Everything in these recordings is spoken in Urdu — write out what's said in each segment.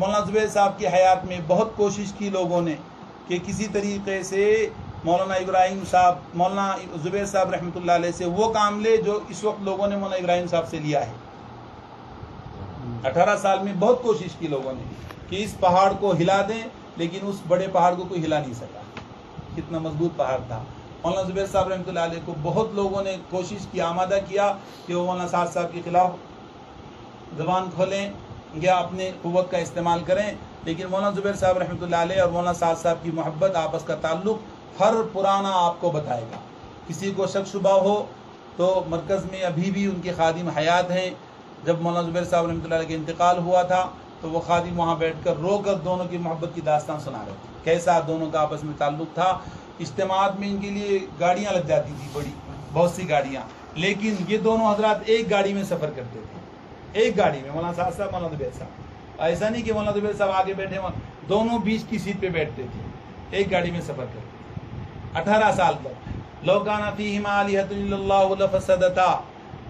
مولانا زبیر صاحب کی حیات میں بہت کوشش کی لوگوں نے کہ کسی طریقے سے مولانا ابراہیم صاحب مولانا زبیر صاحب رحمۃ اللہ علیہ سے وہ کام لے جو اس وقت لوگوں نے مولانا ابراہیم صاحب سے لیا ہے. 18 سال میں بہت کوشش کی لوگوں نے کہ اس پہاڑ کو ہلا دیں، لیکن اس بڑے پہاڑ کو کوئی ہلا نہیں سکا. کتنا مضبوط پہاڑ تھا. مولانا زبیر صاحب رحمۃ اللہ علیہ کو بہت لوگوں نے کوشش کی، آمادہ کیا کہ وہ مولانا سعد صاحب کے خلاف زبان کھولیں یا اپنے قوت کا استعمال کریں، لیکن مولانا زبیر صاحب رحمۃ اللہ علیہ اور مولانا سعد صاحب کی محبت، آپس کا تعلق ہر پرانا آپ کو بتائے گا. کسی کو شک شبہ ہو تو مرکز میں ابھی بھی ان کے خادم حیات ہیں. جب مولانا زبیر صاحب رحمۃ اللہ علیہ کا انتقال ہوا تھا تو وہ خادم وہاں بیٹھ کر رو کر دونوں کی محبت کی داستان سنا رہے تھے، کیسا دونوں کا آپس میں تعلق تھا. اجتماعات میں ان کے لیے گاڑیاں لگ جاتی تھی، بہت سی گاڑیاں، لیکن یہ دونوں حضرات ایک گاڑی میں سفر کرتے تھے. ایک گاڑی میں مولانا سعد صاحب، مولانا زبیر صاحب. ایسا نہیں کہ مولانا زبیر صاحب آگے بیٹھے، دونوں بیچ کی سیٹ پہ بیٹھتے تھے، ایک گاڑی میں سفر کرتے تھے 18 سال تک. لو کان فیہما آلہۃ الا اللہ لفسدتا،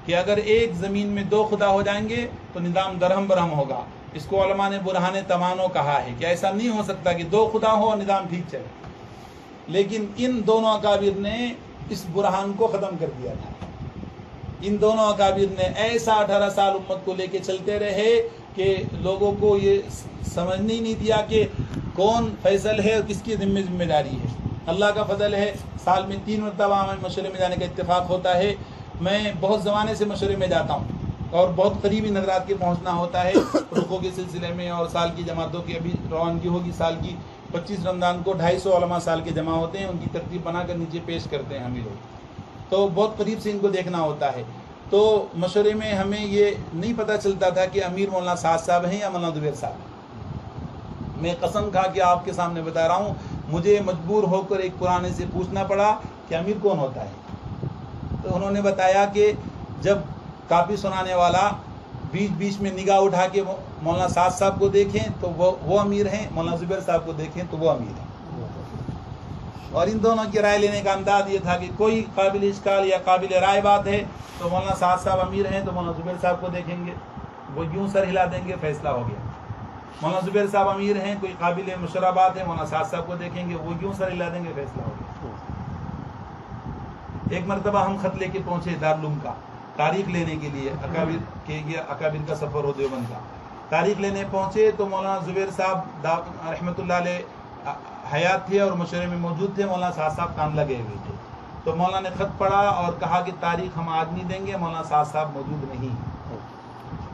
کہ اگر ایک زمین میں دو خدا ہو جائیں گے تو نظام درہم برہم ہوگا. اس کو علماء نے برہان تمانو کہا ہے کہ ایسا نہیں ہو سکتا کہ دو خدا ہو اور نظام ٹھیک چلے. لیکن ان دونوں اکابر نے اس برہان کو ختم کر دیا تھا. ان دونوں اکابر نے ایسا 18 سال امت کو لے کے چلتے رہے کہ لوگوں کو یہ سمجھنے ہی نہیں دیا کہ کون فیصل ہے اور کس کی ذمہ داری ہے. اللہ کا فضل ہے، سال میں 3 مرتبہ ہمیں مشورے میں جانے کا اتفاق ہوتا ہے. میں بہت زمانے سے مشورے میں جاتا ہوں اور بہت قریبی نظرات کے پہنچنا ہوتا ہے رخوں کے سلسلے میں. اور سال کی جماعتوں کی ابھی روانگی ہوگی، سال کی 25 رمضان کو 250 علماء سال کے جمع ہوتے ہیں، ان کی ترتیب بنا کر نیچے پیش کرتے ہیں ہم لوگ. تو بہت قریب سے ان کو دیکھنا ہوتا ہے. تو مشورے میں ہمیں یہ نہیں پتہ چلتا تھا کہ امیر مولانا سعد صاحب ہیں یا مولانا زبیر صاحب. میں قسم کھا کے آپ کے سامنے بتا رہا ہوں، مجھے مجبور ہو کر ایک پرانے سے پوچھنا پڑا کہ امیر کون ہوتا ہے. تو انہوں نے بتایا کہ جب کاپی سنانے والا بیچ بیچ میں نگاہ اٹھا کے مولانا سعد صاحب کو دیکھیں تو وہ امیر ہیں، مولانا زبیر صاحب کو دیکھیں تو وہ امیر ہیں. اور ان دونوں کی رائے لینے کا انداز یہ تھا کہ کوئی قابل اشکال یا قابل رائے بات ہے تو مولانا سعد صاحب امیر ہیں تو مولانا زبیر صاحب کو دیکھیں گے، وہ یوں سر ہلا دیں گے، فیصلہ ہو گیا. مولانا زبیر صاحب امیر ہیں، کوئی قابل مشورہ بات ہے، مولانا سعد صاحب کو دیکھیں گے، وہ یوں سر ہلا دیں گے، فیصلہ ہو گیا. ایک مرتبہ ہم خط لے کے پہنچے دارالعلوم کا، تاریخ لینے کے لیے. اکابر کا سفر ہو دیوبند کا، تاریخ لینے پہنچے تو مولانا زبیر صاحب رحمۃ اللہ علیہ حیات تھے اور مشورے میں موجود تھے. مولانا سعد صاحب کان لگے ہوئے تھے. تو مولانا نے خط پڑھا اور کہا کہ تاریخ ہم آج نہیں دیں گے، مولانا سعد صاحب موجود نہیں،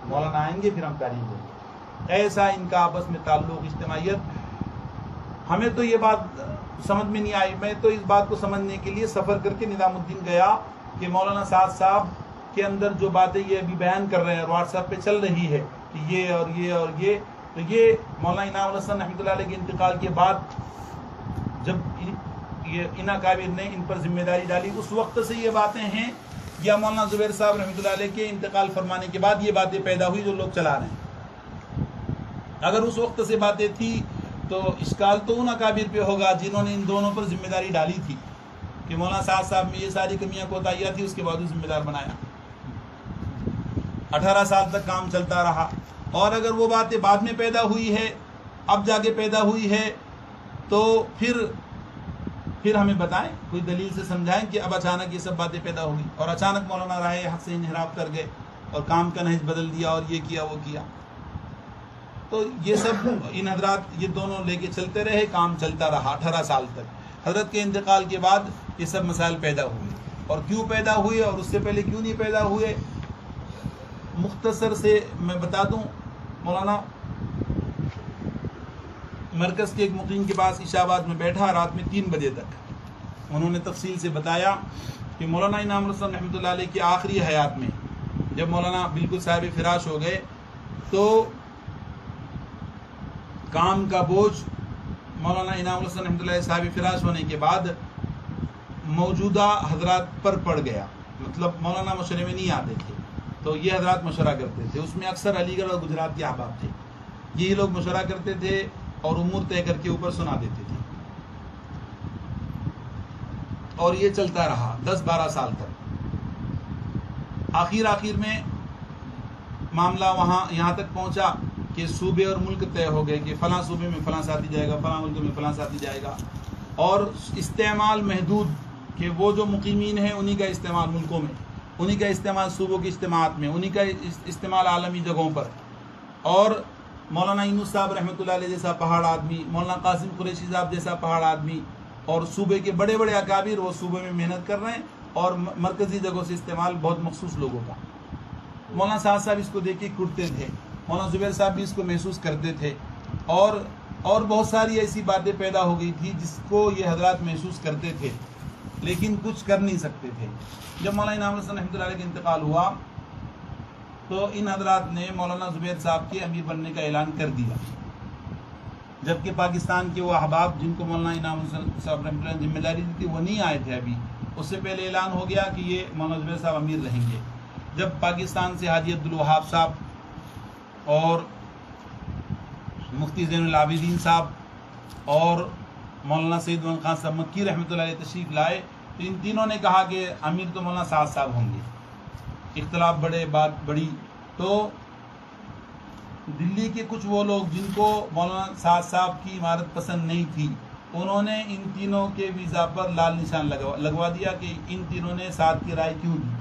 مولانا آئیں گے پھر ہم تاریخ دیں گے. ایسا ان کا آپس میں تعلق، اجتماعیت. ہمیں تو یہ بات سمجھ میں نہیں آئی. میں تو اس بات کو سمجھنے کے لیے سفر کر کے نظام الدین گیا کہ مولانا سعد صاحب کے اندر جو باتیں یہ ابھی بیان کر رہے ہیں واٹس ایپ پہ چل رہی ہے کہ یہ اور یہ اور یہ، تو یہ مولانا انعام الحسن رحمۃ اللہ علیہ کے انتقال کے بعد جب یہ ان اکابر نے ان پر ذمہ داری ڈالی، اس وقت سے یہ باتیں ہیں، یا مولانا زبیر صاحب رحمۃ اللہ علیہ کے انتقال فرمانے کے بعد یہ باتیں پیدا ہوئی جو لوگ چلا رہے ہیں. اگر اس وقت سے باتیں تھی تو اشکال تو ان اکابر پہ ہوگا جنہوں نے ان دونوں پر ذمہ داری ڈالی تھی کہ مولانا سعد صاحب میں یہ ساری کمیاں کوتاہیاں تھی، اس کے بعد ذمہ دار بنایا. 18 سال تک کام چلتا رہا. اور اگر وہ باتیں بعد میں پیدا ہوئی ہے، اب جا کے پیدا ہوئی ہے، تو پھر ہمیں بتائیں، کوئی دلیل سے سمجھائیں کہ اب اچانک یہ سب باتیں پیدا ہوئی اور اچانک مولانا راہ حق سے انحراف کر گئے اور کام کا نہج بدل دیا اور یہ کیا وہ کیا. تو یہ سب ان حضرات یہ دونوں لے کے چلتے رہے، کام چلتا رہا 18 سال تک. حضرت کے انتقال کے بعد یہ سب مسائل پیدا ہوئے. اور کیوں پیدا ہوئے اور اس سے پہلے کیوں نہیں پیدا ہوئے، مختصر سے میں بتا دوں. مولانا مرکز کے ایک مقیم کے پاس عشاء بعد میں بیٹھا رات میں 3 بجے تک. انہوں نے تفصیل سے بتایا کہ مولانا انعام الحسن رحمۃ اللہ علیہ کی آخری حیات میں جب مولانا بالکل صاحب فراش ہو گئے تو کام کا بوجھ مولانا انعام الحسن رحمۃ اللہ علیہ صاحب فراش ہونے کے بعد موجودہ حضرات پر پڑ گیا. مطلب مولانا مشورے میں نہیں آتے تھے تو یہ حضرات مشورہ کرتے تھے. اس میں اکثر علی گڑھ اور گجرات کے احباب تھے. یہی لوگ مشورہ کرتے تھے اور امور طے کر کے اوپر سنا دیتے تھے. اور یہ چلتا رہا 10-12 سال تک. آخر میں معاملہ یہاں تک پہنچا کہ صوبے اور ملک طے ہو گئے کہ فلاں صوبے میں فلاں ساتھی جائے گا، فلاں ملک میں فلاں ساتھی جائے گا، اور استعمال محدود کہ وہ جو مقیمین ہیں انہی کا استعمال ملکوں میں، انہی کا استعمال صوبوں کی اجتماعات میں، انہی کا استعمال عالمی جگہوں پر. اور مولانا یونس صاحب رحمۃ اللہ علیہ جیسا پہاڑ آدمی، مولانا قاسم قریشی صاحب جیسا پہاڑ آدمی، اور صوبے کے بڑے بڑے اکابر وہ صوبے میں محنت کر رہے ہیں، اور مرکزی جگہوں سے استعمال بہت مخصوص لوگوں کا. مولانا سعد صاحب اس کو دیکھ کے کرتے تھے، مولانا زبیر صاحب بھی اس کو محسوس کرتے تھے، اور بہت ساری ایسی باتیں پیدا ہو گئی تھی جس کو یہ حضرات محسوس کرتے تھے لیکن کچھ کر نہیں سکتے تھے. جب مولانا انعام الحسن رحمۃ اللہ علیہ کا انتقال ہوا تو ان حضرات نے مولانا زبیر صاحب کے امیر بننے کا اعلان کر دیا، جبکہ پاکستان کے وہ احباب جن کو مولانا انعام الحسن صاحب رحمۃ اللہ نے ذمہ داری دی تھی وہ نہیں آئے تھے. ابھی اس سے پہلے اعلان ہو گیا کہ یہ مولانا زبیر صاحب امیر رہیں گے. جب پاکستان سے حاجی عبدالوہاب صاحب اور مفتی زین العابدین صاحب اور مولانا سید محمد خان صاحب مکی رحمۃ اللہ علیہ تشریف لائے تو ان تینوں نے کہا کہ امیر تو مولانا سعد صاحب ہوں گے. اختلاف بڑے، بات بڑی. تو دلی کے کچھ وہ لوگ جن کو مولانا سعد صاحب کی عمارت پسند نہیں تھی، انہوں نے ان تینوں کے ویزا پر لال نشان لگوا دیا کہ ان تینوں نے سعد کی رائے کیوں دی.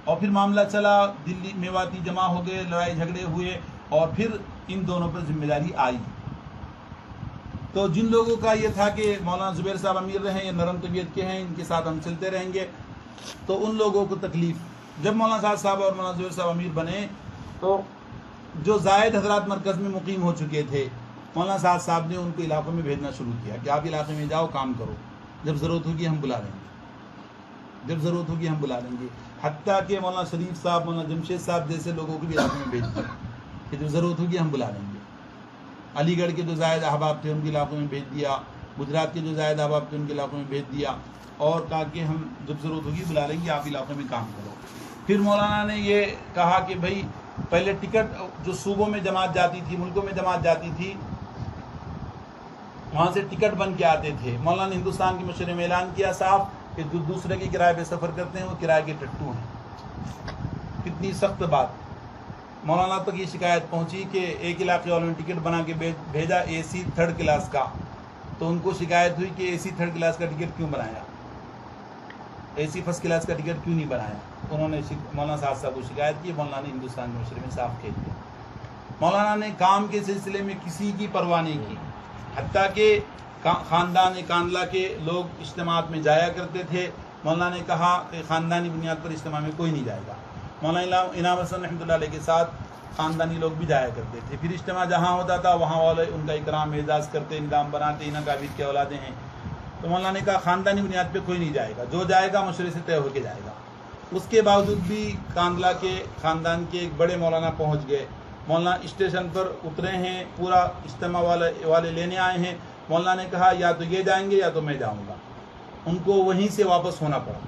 اور پھر معاملہ چلا، دلی میواتی جمع ہو گئے، لڑائی جھگڑے ہوئے، اور پھر ان دونوں پر ذمہ داری آئی. تو جن لوگوں کا یہ تھا کہ مولانا زبیر صاحب امیر رہیں، یہ نرم طبیعت کے ہیں، ان کے ساتھ ہم چلتے رہیں گے، تو ان لوگوں کو تکلیف. جب مولانا سعد صاحب اور مولانا زبیر صاحب امیر بنے تو جو زائد حضرات مرکز میں مقیم ہو چکے تھے، مولانا سعد صاحب نے ان کو علاقوں میں بھیجنا شروع کیا کہ آپ علاقے میں جاؤ، کام کرو، جب ضرورت ہوگی ہم بلا لیں گے، جب ضرورت ہوگی ہم بلا لیں گے. حتیٰ کہ مولانا شریف صاحب، مولانا جمشید صاحب جیسے لوگوں کو بھی علاقے میں بھیج دیا کہ جب ضرورت ہوگی ہم بلا لیں گے. علی گڑھ کے جو زائد احباب تھے ان کے علاقوں میں بھیج دیا، گجرات کے جو زائد احباب تھے ان کے علاقوں میں بھیج دیا، اور کہا کہ ہم جب ضرورت ہوگی بلا لیں گے، آپ علاقے میں کام کرو. پھر مولانا نے یہ کہا کہ بھائی پہلے ٹکٹ جو صوبوں میں جماعت جاتی تھی، ملکوں میں جماعت جاتی تھی، وہاں سے ٹکٹ بن کے آتے تھے. مولانا نے ہندوستان کے مشورے میں اعلان کیا صاف کہ جو دوسرے کے کرائے پہ سفر کرتے ہیں وہ کرائے کے ٹٹو ہیں. کتنی سخت بات. مولانا تک یہ شکایت پہنچی کہ ایک علاقے والوں نے ٹکٹ بنا کے بھیجا اے سی 3rd کلاس کا، تو ان کو شکایت ہوئی کہ اے سی 3rd کلاس کا ٹکٹ کیوں بنایا، اے سی 1st کلاس کا ٹکٹ کیوں نہیں بنایا. انہوں نے مولانا سعد صاحب کو شکایت کی. مولانا نے ہندوستان کے مشورے میں صاف کہہ دیا. مولانا نے کام کے سلسلے میں کسی کی پرواہ نہیں کی، حتیٰ کہ خاندان کاندلہ کے لوگ اجتماعات میں جایا کرتے تھے. مولانا نے کہا کہ خاندانی بنیاد پر اجتماع میں کوئی نہیں جائے گا. مولانا انعام الحسن رحمۃ اللہ علیہ کے ساتھ خاندانی لوگ بھی جایا کرتے تھے. پھر اجتماع جہاں ہوتا تھا وہاں والے ان کا اکرام اعزاز کرتے، انعام بناتے، انہیں کابیر کے اولادیں ہیں. تو مولانا نے کہا خاندانی بنیاد پہ کوئی نہیں جائے گا، جو جائے گا مشورے سے طے ہو کے جائے گا. اس کے باوجود بھی کاندلہ کے خاندان کے ایک بڑے مولانا پہنچ گئے. مولانا اسٹیشن پر اترے ہیں، پورا اجتماع والے لینے آئے ہیں. مولانا نے کہا یا تو یہ جائیں گے یا تو میں جاؤں گا. ان کو وہیں سے واپس ہونا پڑا.